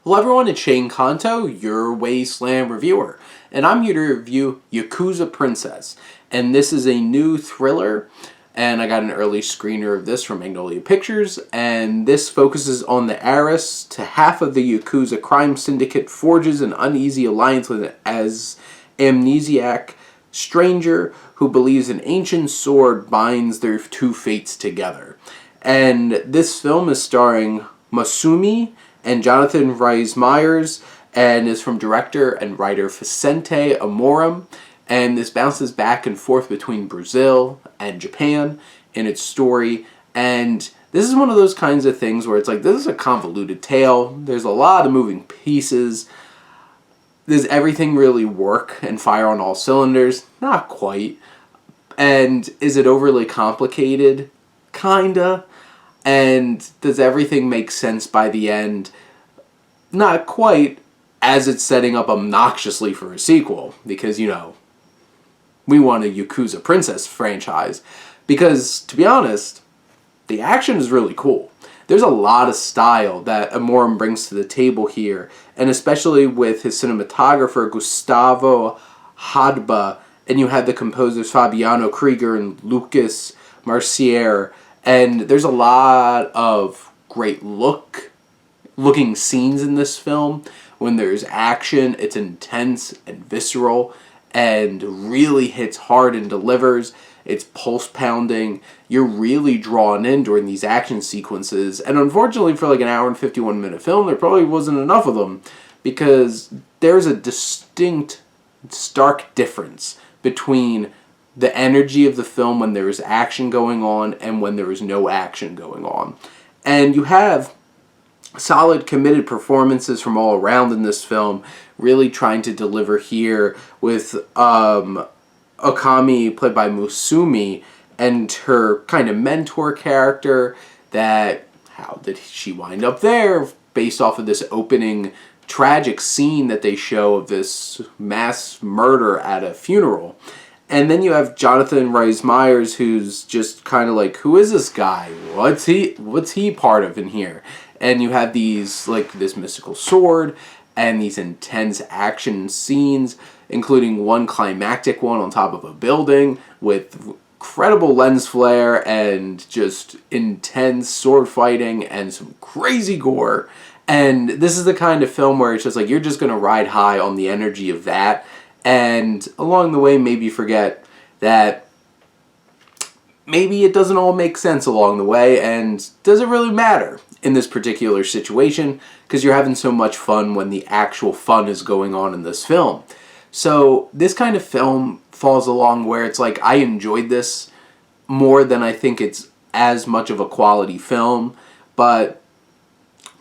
Hello everyone, it's Shane Kanto, your Wasteland reviewer, and I'm here to review Yakuza Princess. And this is a new thriller, and I got an early screener of this from Magnolia Pictures, and this focuses on the heiress to half of the Yakuza crime syndicate forges an uneasy alliance with an amnesiac stranger who believes an ancient sword binds their two fates together. And this film is starring MASUMI and Jonathan Rhys Meyers, and is from director and writer Vicente Amorim, and this bounces back and forth between Brazil and Japan in its story. And this is one of those kinds of things where it's like, this is a convoluted tale, there's a lot of moving pieces. Does everything really work and fire on all cylinders? Not quite. And is it overly complicated? Kinda. And does everything make sense by the end? Not quite, as it's setting up obnoxiously for a sequel. Because, you know, we want a Yakuza Princess franchise. Because, to be honest, the action is really cool. There's a lot of style that Amorim brings to the table here, and especially with his cinematographer Gustavo Hadba, and you have the composers Fabiano Krieger and Lucas Marcier, and there's a lot of great looking scenes in this film. When there's action, it's intense and visceral, and really hits hard and delivers. It's pulse pounding. You're really drawn in during these action sequences. And unfortunately for like an hour and 51 minute film, there probably wasn't enough of them, because there's a distinct, stark difference between the energy of the film when there is action going on and when there is no action going on. And you have solid, committed performances from all around in this film, really trying to deliver here with Okami, played by Masumi, and her kind of mentor character, that how did she wind up there, based off of this opening tragic scene that they show of this mass murder at a funeral. And then you have Jonathan Rhys Meyers, who's just kind of like, who is this guy? What's he part of in here? And you have these, like, this mystical sword and these intense action scenes, including one climactic one on top of a building with incredible lens flare and just intense sword fighting and some crazy gore. And this is the kind of film where it's just like, you're just going to ride high on the energy of that, and along the way maybe forget that maybe it doesn't all make sense along the way, and does it really matter in this particular situation, because you're having so much fun when the actual fun is going on in this film. So this kind of film falls along where it's like, I enjoyed this more than I think it's as much of a quality film, but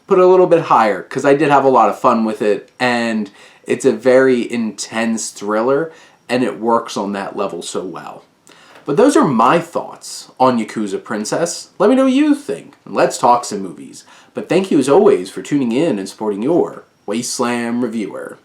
put it a little bit higher, because I did have a lot of fun with it, and it's a very intense thriller, and it works on that level so well. But those are my thoughts on Yakuza Princess. Let me know what you think, and let's talk some movies. But thank you as always for tuning in and supporting your Wasteland reviewer.